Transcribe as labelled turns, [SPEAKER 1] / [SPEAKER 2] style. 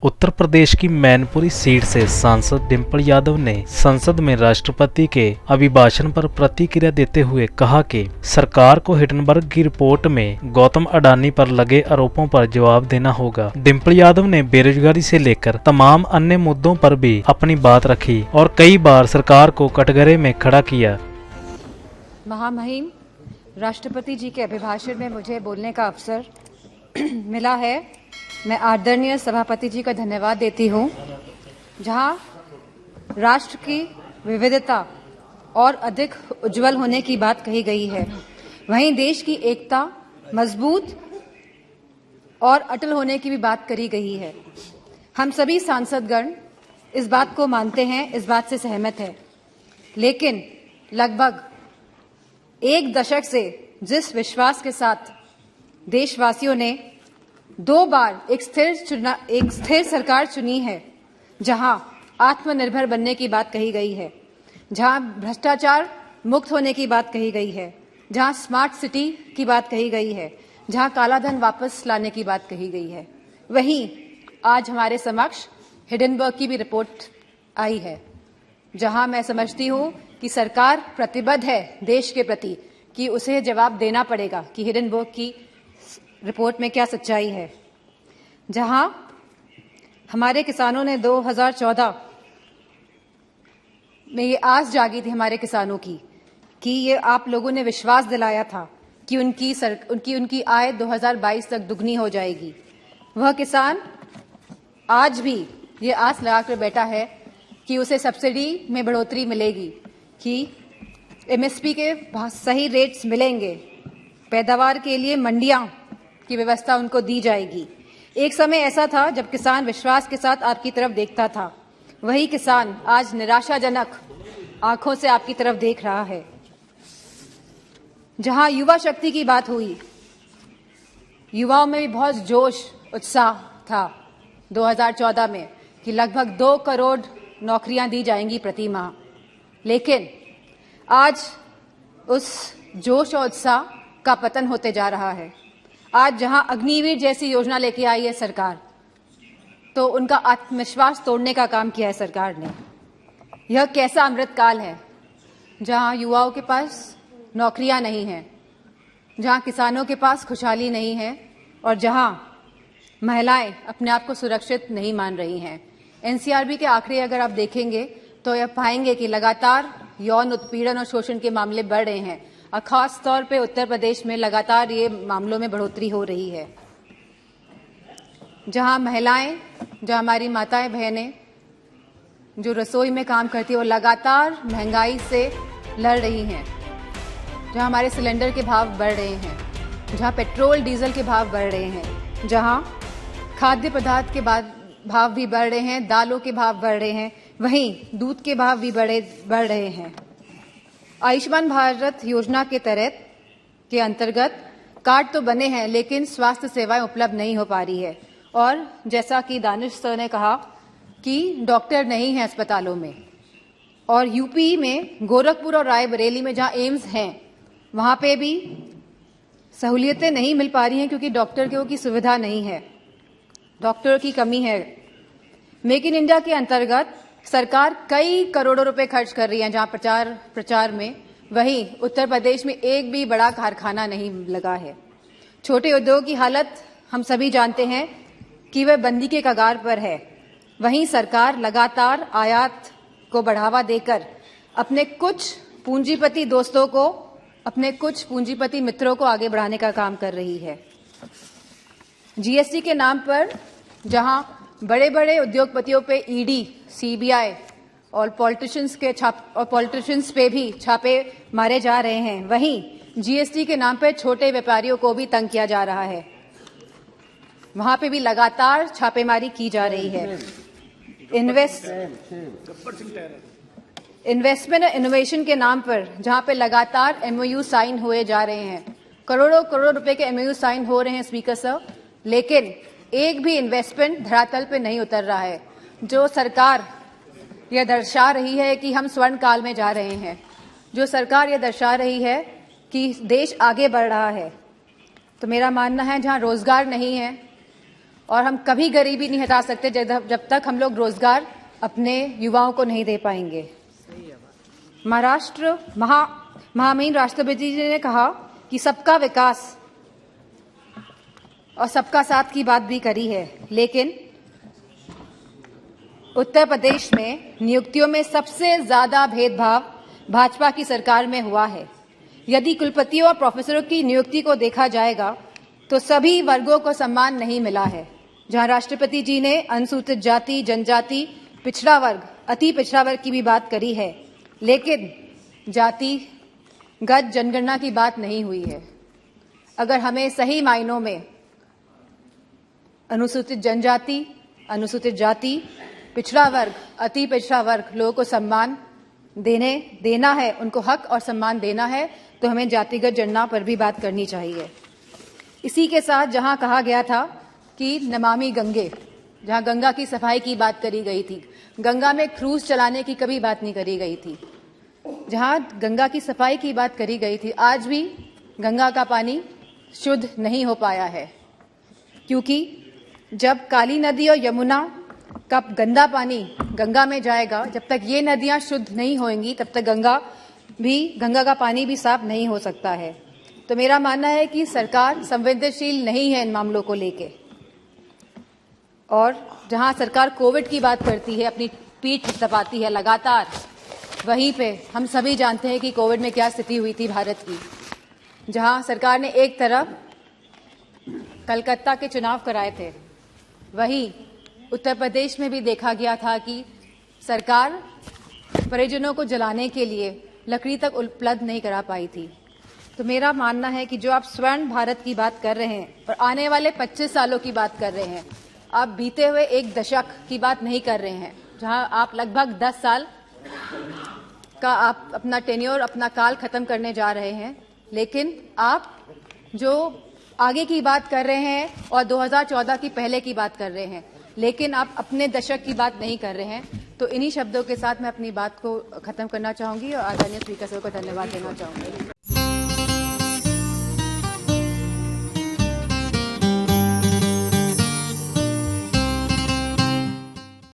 [SPEAKER 1] उत्तर प्रदेश की मैनपुरी सीट से सांसद डिंपल यादव ने संसद में राष्ट्रपति के अभिभाषण पर प्रतिक्रिया देते हुए कहा कि सरकार को हिंडनबर्ग की रिपोर्ट में गौतम अडानी पर लगे आरोपों पर जवाब देना होगा। डिंपल यादव ने बेरोजगारी से लेकर तमाम अन्य मुद्दों पर भी अपनी बात रखी और कई बार सरकार को कटघरे में खड़ा किया।
[SPEAKER 2] महामहिम राष्ट्रपति जी के अभिभाषण में मुझे बोलने का अवसर मिला है। मैं आदरणीय सभापति जी का धन्यवाद देती हूँ। जहाँ राष्ट्र की विविधता और अधिक उज्जवल होने की बात कही गई है, वहीं देश की एकता मजबूत और अटल होने की भी बात करी गई है। हम सभी सांसदगण इस बात को मानते हैं, इस बात से सहमत है। लेकिन लगभग एक दशक से जिस विश्वास के साथ देशवासियों ने 2 बार एक स्थिर सरकार चुनी है, जहां आत्मनिर्भर बनने की बात कही गई है, जहां भ्रष्टाचार मुक्त होने की बात कही गई है, जहां स्मार्ट सिटी की बात कही गई है, जहां कालाधन वापस लाने की बात कही गई है, वहीं आज हमारे समक्ष हिंडनबर्ग की भी रिपोर्ट आई है, जहां मैं समझती हूं कि सरकार प्रतिबद्ध है देश के प्रति कि उसे जवाब देना पड़ेगा कि हिंडनबर्ग की रिपोर्ट में क्या सच्चाई है। जहां हमारे किसानों ने 2014 में ये आस जागी थी हमारे किसानों की कि ये आप लोगों ने विश्वास दिलाया था कि उनकी आय 2022 तक दुगनी हो जाएगी। वह किसान आज भी ये आस लगाकर बैठा है कि उसे सब्सिडी में बढ़ोतरी मिलेगी, कि एमएसपी के सही रेट्स मिलेंगे, पैदावार के लिए मंडियां की व्यवस्था उनको दी जाएगी। एक समय ऐसा था जब किसान विश्वास के साथ आपकी तरफ देखता था। वही किसान आज निराशाजनक आंखों से आपकी तरफ देख रहा है। जहां युवा शक्ति की बात हुई, युवाओं में भी बहुत जोश उत्साह था 2014 में कि लगभग 2 करोड़ नौकरियां दी जाएंगी प्रति माह। लेकिन आज उस जोश और उत्साह का पतन होते जा रहा है। आज जहां अग्निवीर जैसी योजना लेके आई है सरकार, तो उनका आत्मविश्वास तोड़ने का काम किया है सरकार ने। यह कैसा अमृतकाल है जहां युवाओं के पास नौकरियां नहीं हैं, जहां किसानों के पास खुशहाली नहीं है और जहां महिलाएं अपने आप को सुरक्षित नहीं मान रही हैं। एनसीआरबी के आंकड़े अगर आप देखेंगे तो यह पाएंगे कि लगातार यौन उत्पीड़न और शोषण के मामले बढ़ रहे हैं और खास तौर पे उत्तर प्रदेश में लगातार ये मामलों में बढ़ोतरी हो रही है। जहां महिलाएं, जहां हमारी माताएं बहनें जो रसोई में काम करती है, वो लगातार महंगाई से लड़ रही हैं। जहां हमारे सिलेंडर के भाव बढ़ रहे हैं, जहां पेट्रोल डीजल के भाव बढ़ रहे हैं, जहां खाद्य पदार्थ के भाव भी बढ़ रहे हैं, दालों के भाव बढ़ रहे हैं, वहीं दूध के भाव भी बढ़ रहे हैं। आयुष्मान भारत योजना के तहत के अंतर्गत कार्ड तो बने हैं, लेकिन स्वास्थ्य सेवाएं उपलब्ध नहीं हो पा रही है। और जैसा कि दानिश सर ने कहा कि डॉक्टर नहीं है अस्पतालों में, और यूपी में गोरखपुर और रायबरेली में जहां एम्स हैं, वहां पे भी सहूलियतें नहीं मिल पा रही हैं क्योंकि डॉक्टर की सुविधा नहीं है, डॉक्टरों की कमी है। मेक इन इंडिया के अंतर्गत सरकार कई करोड़ों रुपए खर्च कर रही है जहां प्रचार में, वहीं उत्तर प्रदेश में एक भी बड़ा कारखाना नहीं लगा है। छोटे उद्योग की हालत हम सभी जानते हैं कि वह बंदी के कगार पर है। वहीं सरकार लगातार आयात को बढ़ावा देकर अपने कुछ पूंजीपति दोस्तों को, अपने कुछ पूंजीपति मित्रों को आगे बढ़ाने का काम कर रही है। जीएसटी के नाम पर जहां बड़े बड़े उद्योगपतियों पे ईडी, सीबीआई और पॉलिटिशियंस पे भी छापे मारे जा रहे हैं, वहीं जीएसटी के नाम पे छोटे व्यापारियों को भी तंग किया जा रहा है। वहां पे भी लगातार छापेमारी की जा रही है। इन्वेस्टमेंट और इनोवेशन के नाम पर जहां पे लगातार एमओयू साइन हुए जा रहे हैं, करोड़ों रुपए के एमओयू साइन हो रहे हैं स्पीकर सर, लेकिन एक भी इन्वेस्टमेंट धरातल पे नहीं उतर रहा है। जो सरकार यह दर्शा रही है कि हम स्वर्ण काल में जा रहे हैं, जो सरकार यह दर्शा रही है कि देश आगे बढ़ रहा है, तो मेरा मानना है जहां रोजगार नहीं है, और हम कभी गरीबी नहीं हटा सकते जब तक हम लोग रोजगार अपने युवाओं को नहीं दे पाएंगे। महामहिम राष्ट्रपति जी ने कहा कि सबका विकास और सबका साथ की बात भी करी है, लेकिन उत्तर प्रदेश में नियुक्तियों में सबसे ज्यादा भेदभाव भाजपा की सरकार में हुआ है। यदि कुलपतियों और प्रोफेसरों की नियुक्ति को देखा जाएगा तो सभी वर्गों को सम्मान नहीं मिला है। जहां राष्ट्रपति जी ने अनुसूचित जाति, जनजाति, पिछड़ा वर्ग, अति पिछड़ा वर्ग की भी बात करी है, लेकिन जातिगत जनगणना की बात नहीं हुई है। अगर हमें सही मायनों में अनुसूचित जनजाति, अनुसूचित जाति, पिछड़ा वर्ग, अति पिछड़ा वर्ग लोगों को सम्मान देना है, उनको हक और सम्मान देना है, तो हमें जातिगत जनगणना पर भी बात करनी चाहिए। इसी के साथ जहां कहा गया था कि नमामि गंगे, जहां गंगा की सफाई की बात करी गई थी, गंगा में क्रूज चलाने की कभी बात नहीं करी गई थी। जहां गंगा की सफाई की बात करी गई थी, आज भी गंगा का पानी शुद्ध नहीं हो पाया है, क्योंकि जब काली नदी और यमुना का गंदा पानी गंगा में जाएगा, जब तक ये नदियां शुद्ध नहीं होंगी तब तक गंगा का पानी भी साफ नहीं हो सकता है। तो मेरा मानना है कि सरकार संवेदनशील नहीं है इन मामलों को लेके, और जहां सरकार कोविड की बात करती है, अपनी पीठ थपथपाती है लगातार, वहीं पे हम सभी जानते हैं कि कोविड में क्या स्थिति हुई थी भारत की। जहां सरकार ने एक तरफ कलकत्ता के चुनाव कराए थे, वहीं उत्तर प्रदेश में भी देखा गया था कि सरकार परिजनों को जलाने के लिए लकड़ी तक उपलब्ध नहीं करा पाई थी। तो मेरा मानना है कि जो आप स्वर्ण भारत की बात कर रहे हैं और आने वाले 25 सालों की बात कर रहे हैं, आप बीते हुए एक दशक की बात नहीं कर रहे हैं, जहां आप लगभग 10 साल का आप अपना टेन्योर, अपना काल खत्म करने जा रहे हैं। लेकिन आप जो आगे की बात कर रहे हैं और 2014 की पहले की बात कर रहे हैं, लेकिन आप अपने दशक की बात नहीं कर रहे हैं। तो इन्हीं शब्दों के साथ मैं अपनी बात को खत्म करना चाहूंगी और आदरणीय स्पीकर साहब को धन्यवाद देना चाहूंगी।